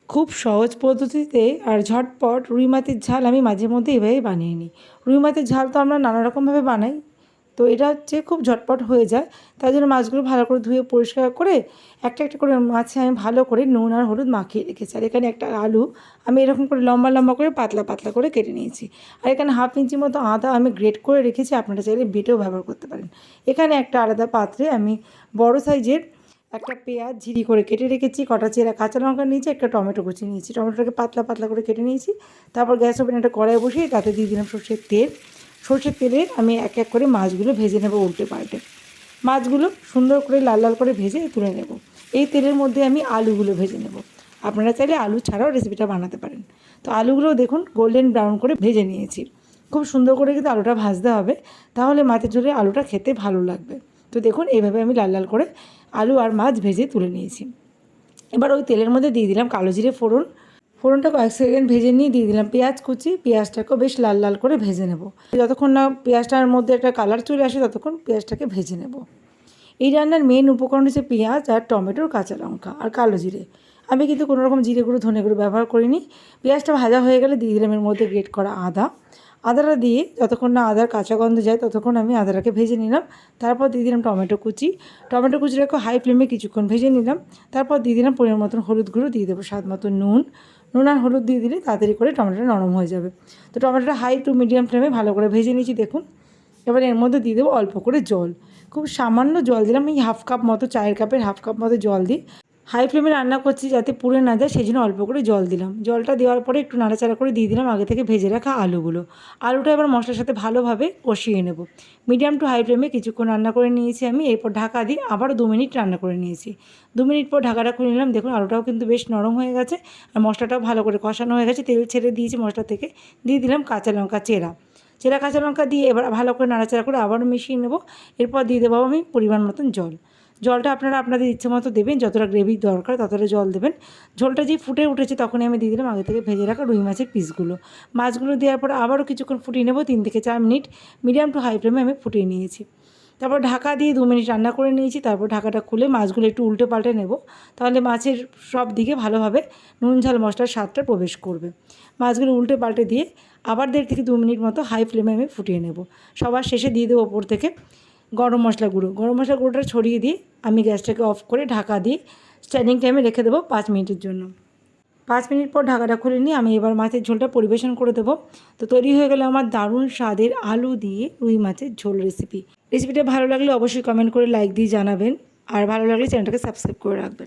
খুব সহজ পদ্ধতিতে আর ঝটপট রুই মাছের ঝাল আমি মাঝে মধ্যে এভাবেই বানিয়ে নিই। রুই মাছের ঝাল তো আমরা নানা রকমভাবে বানাই, তো এটা হচ্ছে খুব ঝটপট হয়ে যায়। তাই জন্য মাছগুলো ভালো করে ধুয়ে পরিষ্কার করে একটা একটা করে মাছে আমি ভালো করে নুন আর হলুদ মাখিয়ে রেখেছি। আর এখানে একটা আলু আমি এরকম করে লম্বা লম্বা করে পাতলা পাতলা করে কেটে নিয়েছি। আর এখানে হাফ ইঞ্চি মতো আদা আমি গ্রেট করে রেখেছি, আপনারা চাইলে বেটেও ব্যবহার করতে পারেন। এখানে একটা আলাদা পাত্রে আমি বড় সাইজের একটা পেঁয়াজ ঝিরি করে কেটে রেখেছি, কটা চেরা কাঁচা লঙ্কা নিয়েছি, একটা টমেটো কুচি নিয়েছি, টমেটোটাকে পাতলা পাতলা করে কেটে নিয়েছি। তারপর গ্যাস ওভেনে একটা কড়াই বসিয়ে তাতে দিয়ে দিলাম সর্ষের তেল। সর্ষের তেলে আমি এক এক করে মাছগুলো ভেজে নেব উল্টে পাল্টে। মাছগুলো সুন্দর করে লাল লাল করে ভেজে তুলে নেব। এই তেলের মধ্যে আমি আলুগুলো ভেজে নেব। আপনারা চাইলে আলু ছাড়াও রেসিপিটা বানাতে পারেন। তো আলুগুলো দেখুন গোল্ডেন ব্রাউন করে ভেজে নিয়েছি। খুব সুন্দর করে কিন্তু আলুটা ভাজতে হবে, তাহলে মাছের ঝোলে আলুটা খেতে ভালো লাগবে। তো দেখুন এইভাবে আমি লাল লাল করে আলু আর মাছ ভেজে তুলে নিয়েছি। এবার ওই তেলের মধ্যে দিয়ে দিলাম কালো জিরে ফোড়ন। ফোড়নটা কয়েক সেকেন্ড ভেজে নিয়ে দিয়ে দিলাম পেঁয়াজ কুচি। পেঁয়াজটাকেও বেশ লাল লাল করে ভেজে নেব। যতক্ষণ না পেঁয়াজটার মধ্যে একটা কালার চলে আসে ততক্ষণ পেঁয়াজটাকে ভেজে নেব। এই রান্নার মেন উপকরণ হচ্ছে পেঁয়াজ আর টমেটোর কাঁচা লঙ্কা আর কালো জিরে। আমি কিন্তু কোনো রকম জিরে গুঁড়ো ধনে গুঁড়ো ব্যবহার করিনি। পেঁয়াজটা ভাজা হয়ে গেলে দিয়ে দিলাম এর মধ্যে গ্রেট করা আদা। আদাটা দিয়ে যতক্ষণ না আদার কাঁচা গন্ধ যায় ততক্ষণ আমি আদাটাকে ভেজে নিলাম। তারপর দিয়ে দিলাম টমেটো কুচি। টমেটো কুচিটাকে হাই ফ্লেমে কিছুক্ষণ ভেজে নিলাম। তারপর দিয়ে দিলাম পরিমাণ মতন হলুদ গুঁড়ো, দিয়ে দেবো স্বাদ মতো নুন। নুন আর হলুদ দিয়ে দিলে তাড়াতাড়ি করে টমেটোটা নরম হয়ে যাবে। তো টমেটোটা হাই টু মিডিয়াম ফ্লেমে ভালো করে ভেজে নিয়েছি দেখুন। এবার এর মধ্যে দিয়ে দেবো অল্প করে জল। খুব সামান্য জল দিলাম, এই হাফ কাপ মতো, চায়ের কাপের হাফ কাপ মতো জল দিই। হাই ফ্লেমে রান্না করছি যাতে পুড়ে না যায়, সেই জন্য অল্প করে জল দিলাম। জলটা দেওয়ার পরে একটু নাড়াচাড়া করে দিয়ে দিলাম আগে থেকে ভেজে রাখা আলুগুলো। আলুটা এবার মশলার সাথে ভালোভাবে কষিয়ে নেব। মিডিয়াম টু হাই ফ্লেমে কিছুক্ষণ রান্না করে নিয়েছি আমি। এরপর ঢাকা দিয়ে আবারও 2 মিনিট রান্না করে নিয়েছি। 2 মিনিট পর ঢাকাটা খুলে নিলাম। দেখুন আলুটাও কিন্তু বেশ নরম হয়ে গেছে আর মশলাটাও ভালো করে কষানো হয়ে গেছে। তেল ছেড়ে দিয়েছি মশলা থেকে। দিয়ে দিলাম কাঁচা লঙ্কা চেরা। চেরা কাঁচা লঙ্কা দিয়ে এবার ভালো করে নাড়াচাড়া করে আবারও মিশিয়ে নেব। এরপর দিয়ে দেবো আমি পরিমাণ মতন জল। জলটা আপনারা আপনাদের ইচ্ছে মতো দেবেন, যতটা গ্রেভি দরকার ততটা জল দেবেন। ঝোলটা যে ফুটে উঠেছে তখনই আমি দিয়ে দিলাম আগে থেকে ভেজে রাখা রুই মাছের পিসগুলো। মাছগুলো দেওয়ার পর আবারও কিছুক্ষণ ফুটিয়ে নেব। 3 থেকে 4 মিনিট মিডিয়াম টু হাই ফ্লেমে আমি ফুটিয়ে নিয়েছি। তারপর ঢাকা দিয়ে 2 মিনিট রান্না করে নিয়েছি। তারপর ঢাকাটা খুলে মাছগুলো একটু উল্টে পাল্টে নেব, তাহলে মাছের সব দিকে ভালোভাবে নুন ঝাল মশলার স্বাদটা প্রবেশ করবে। মাছগুলো উল্টে পাল্টে দিয়ে আবার 1.5 থেকে 2 মিনিট মতো হাই ফ্লেমে আমি ফুটিয়ে নেব। সবার শেষে দিয়ে দেবো ওপর থেকে গরম মশলা গুঁড়ো। গরম মশলা গুঁড়োটা ছড়িয়ে দিয়ে আমি গ্যাসটাকে অফ করে ঢাকা দিয়ে স্ট্যান্ডিং টাইমে রেখে দেবো 5 মিনিটের জন্য। 5 মিনিট পর ঢাকাটা খুলে নিয়ে আমি এবার মাছের ঝোলটা পরিবেশন করে দেবো। তো তৈরি হয়ে গেল আমার দারুণ স্বাদের আলু দিয়ে রুই মাছের ঝোল রেসিপি। রেসিপিটা ভালো লাগলে অবশ্যই কমেন্ট করে লাইক দিয়ে জানাবেন, আর ভালো লাগলে চ্যানেলটাকে সাবস্ক্রাইব করে রাখবেন।